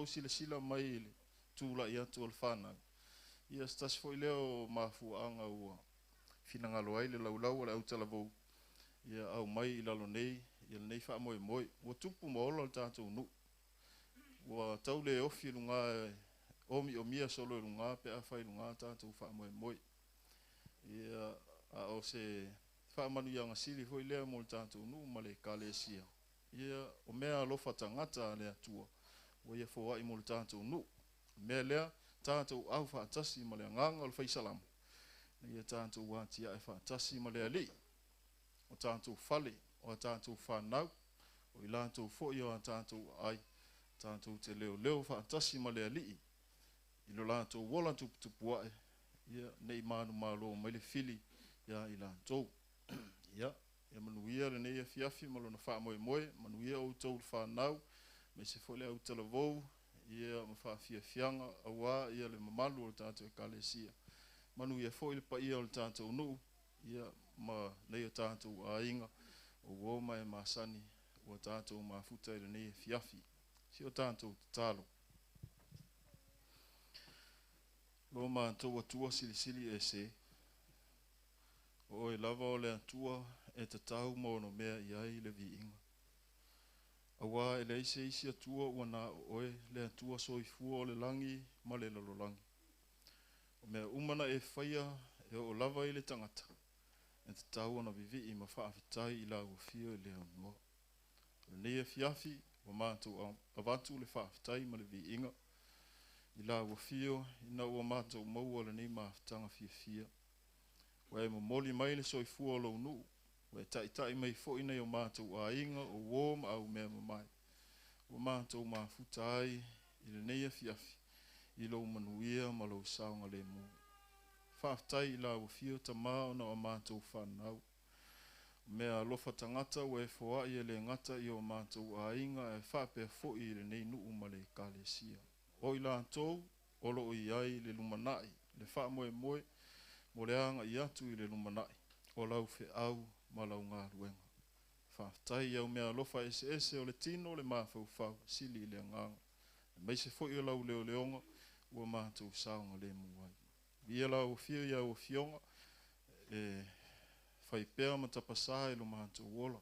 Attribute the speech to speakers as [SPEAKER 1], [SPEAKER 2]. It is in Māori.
[SPEAKER 1] sila mai le tula ia tu alfana ia stas foi leo mafuanga ua finangalo ai le laulau le autala vou ia au mai ilalo nei ia nei fa moi o tupu mo lo tatu nu o taule ofi lunga omi o mia solo lunga pe afa lunga tatu fa moi ia a o se fa manu yang sili foi le mo tatu nu male kalesia ia o mea lo fatangata le atua o ia fo ai mo tatu nu me le tatu au fa tasi male nganga o fa salam ia tatu wa tia fa tasi male ali o tatu fale o tatu fa nau o ila tatu fo ia tatu ai tatu te leo fa tasi male ali ilo la to wola tu puae ia nei manu malo mai le fili ia ila to ia ia manuia le nei fiafi malo na fa moi manuia o to fa nau me se fo le o televou ia ma fa fianga awa ia le mamalu o tatu kalesia manuia fo ile pa ia o tatu nu ia ma nei tatu ainga o wo mai masani o tatu mafuta ile nei fiafi si o tatu talo Roma to tua sili ese o e lava o le tua e te tau mo no mea iai le viinga awa e le isi atua wana oe le atua soifua o le langi ma le lalolangi o mea umana e whaia e o lava i le tangata e te tau ana vivi i ma whaafitai i la uafio i le anua le nea fiafi o mātou avatu le whaafitai ma le viinga i la uafio ina ua mātou maua le nei maafitanga fia wa e moli mai le soifua o lau nuu wa e tai mai fo ina o mātou a inga o wōma au mea mamai wa mātou maafuta ai i le nei fiafi i lau manuia ma lau saunga le mu whaafitai i la uafio ta mao na o mātou whanau mea lofa tangata wa e foa i le ngata i o mātou a inga e whapea fo i le nei nuu ma le kalesia o ila tou o lo i ai le lumanai le wha moe mo le anga i atu i le lumanai o lau fe au ma lau ngā ruenga whaftai au mea lofa ese o le tino le mawhau sili le nganga mai se fo i lau leo leonga ua mātou saunga le muai ia lau fio ia o fionga e whaipea matapasa e lo mātou wola